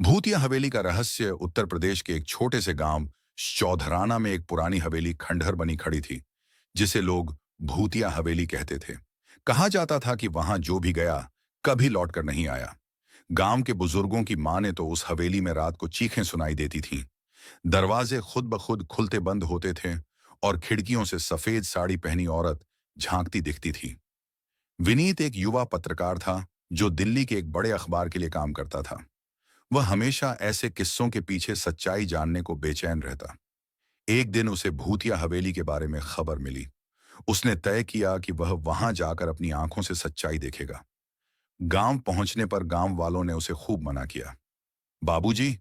भूतिया हवेली का रहस्य। उत्तर प्रदेश के एक छोटे से गांव चौधराना में एक पुरानी हवेली खंडहर बनी खड़ी थी, जिसे लोग भूतिया हवेली कहते थे। कहा जाता था कि वहां जो भी गया कभी लौटकर नहीं आया। गांव के बुजुर्गों की माने तो उस हवेली में रात को चीखें सुनाई देती थीं। दरवाजे खुद ब खुद खुलते बंद होते थे और खिड़कियों से सफेद साड़ी पहनी औरत झांकती दिखती थी। विनीत एक युवा पत्रकार था जो दिल्ली के एक बड़े अखबार के लिए काम करता था। वह हमेशा ऐसे किस्सों के पीछे सच्चाई जानने को बेचैन रहता। एक दिन उसे भूतिया हवेली के बारे में खबर मिली। उसने तय किया कि वह वहां जाकर अपनी आंखों से सच्चाई देखेगा। गांव पहुंचने पर गांव वालों ने उसे खूब मना किया। बाबूजी,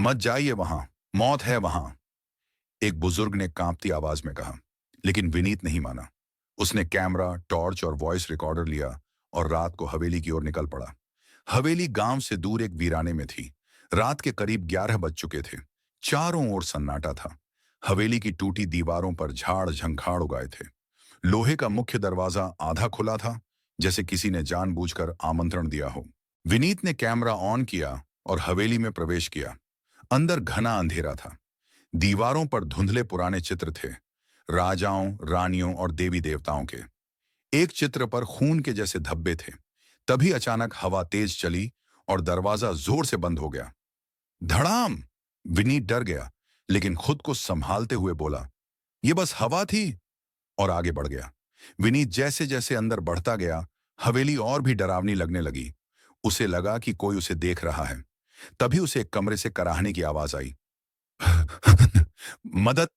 मत जाइए वहां, मौत है वहां, एक बुजुर्ग ने कांपती आवाज में कहा। लेकिन विनीत नहीं माना। उसने कैमरा, टॉर्च और वॉइस रिकॉर्डर लिया और रात को हवेली की ओर निकल पड़ा। हवेली गांव से दूर एक वीराने में थी। रात के करीब 11 बज चुके थे। चारों ओर सन्नाटा था। हवेली की टूटी दीवारों पर झाड़ झंखाड़ उगाए थे। लोहे का मुख्य दरवाजा आधा खुला था, जैसे किसी ने जानबूझकर आमंत्रण दिया हो। विनीत ने कैमरा ऑन किया और हवेली में प्रवेश किया। अंदर घना अंधेरा था। दीवारों पर धुंधले पुराने चित्र थे, राजाओं, रानियों और देवी देवताओं के। एक चित्र पर खून के जैसे धब्बे थे। तभी अचानक हवा तेज चली और दरवाजा जोर से बंद हो गया। धड़ाम! विनीत डर गया, लेकिन खुद को संभालते हुए बोला, यह बस हवा थी, और आगे बढ़ गया। विनीत जैसे जैसे अंदर बढ़ता गया, हवेली और भी डरावनी लगने लगी। उसे लगा कि कोई उसे देख रहा है। तभी उसे एक कमरे से कराहने की आवाज आई। मदद!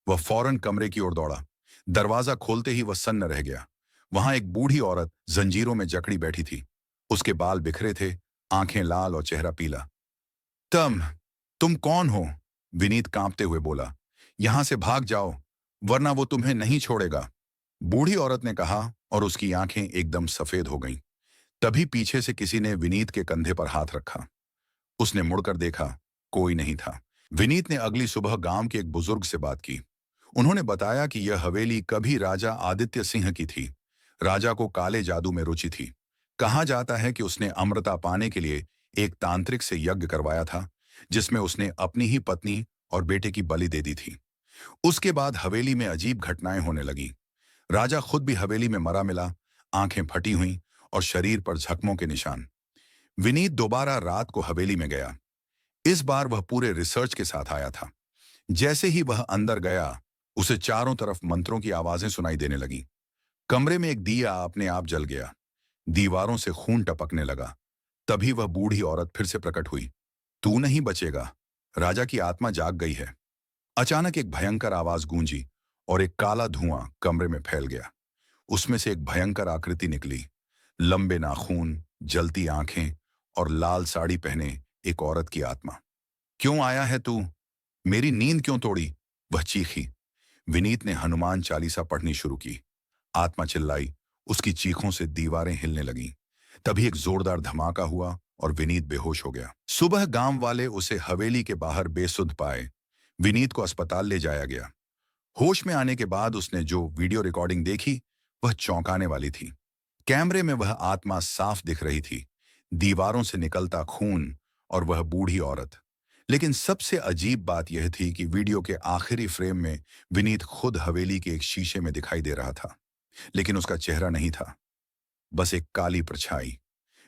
वह फौरन कमरे की ओर दौड़ा। दरवाजा खोलते ही वह सन्न रह गया। वहां एक बूढ़ी औरत जंजीरों में जकड़ी बैठी थी। उसके बाल बिखरे थे, आंखें लाल और चेहरा पीला। तम तुम कौन हो? विनीत कांपते हुए बोला। यहां से भाग जाओ, वरना वो तुम्हें नहीं छोड़ेगा, बूढ़ी औरत ने कहा, और उसकी आंखें एकदम सफेद हो गईं। तभी पीछे से किसी ने विनीत के कंधे पर हाथ रखा। उसने मुड़कर देखा, कोई नहीं था। विनीत ने अगली सुबह गांव के एक बुजुर्ग से बात की। उन्होंने बताया कि यह हवेली कभी राजा आदित्य सिंह की थी। राजा को काले जादू में रुचि थी। कहा जाता है कि उसने अमृता पाने के लिए एक तांत्रिक से यज्ञ करवाया था, जिसमें उसने अपनी ही पत्नी और बेटे की बलि दे दी थी। उसके बाद हवेली में अजीब घटनाएं होने लगीं। राजा खुद भी हवेली में मरा मिला, आंखें फटी हुईं और शरीर पर जख्मों के निशान। विनीत दोबारा रात को हवेली में गया। इस बार वह पूरे रिसर्च के साथ आया था। जैसे ही वह अंदर गया, उसे चारों तरफ मंत्रों की आवाजें सुनाई देने लगी। कमरे में एक दिया अपने आप जल गया। दीवारों से खून टपकने लगा। तभी वह बूढ़ी औरत फिर से प्रकट हुई। तू नहीं बचेगा, राजा की आत्मा जाग गई है। अचानक एक भयंकर आवाज गूंजी और एक काला धुआं कमरे में फैल गया। उसमें से एक भयंकर आकृति निकली। लंबे नाखून, जलती आंखें और लाल साड़ी पहने एक औरत की आत्मा। क्यों आया है तू? मेरी नींद क्यों तोड़ी? वह चीखी। विनीत ने हनुमान चालीसा पढ़नी शुरू की। आत्मा चिल्लाई। उसकी चीखों से दीवारें हिलने लगीं। तभी एक जोरदार धमाका हुआ और विनीत बेहोश हो गया। सुबह गांव वाले उसे हवेली के बाहर बेसुध पाए। विनीत को अस्पताल ले जाया गया। होश में आने के बाद उसने जो वीडियो रिकॉर्डिंग देखी, वह चौंकाने वाली थी। कैमरे में वह आत्मा साफ दिख रही थी, दीवारों से निकलता खून और वह बूढ़ी औरत। लेकिन सबसे अजीब बात यह थी कि वीडियो के आखिरी फ्रेम में विनीत खुद हवेली के एक शीशे में दिखाई दे रहा था, लेकिन उसका चेहरा नहीं था, बस एक काली परछाई।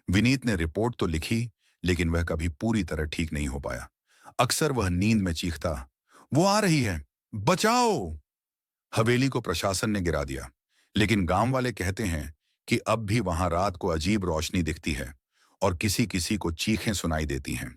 विनीत ने रिपोर्ट तो लिखी, लेकिन वह कभी पूरी तरह ठीक नहीं हो पाया। अक्सर वह नींद में चीखता, वो आ रही है, बचाओ! हवेली को प्रशासन ने गिरा दिया, लेकिन गांव वाले कहते हैं कि अब भी वहां रात को अजीब रोशनी दिखती है और किसी किसी को चीखें सुनाई देती हैं।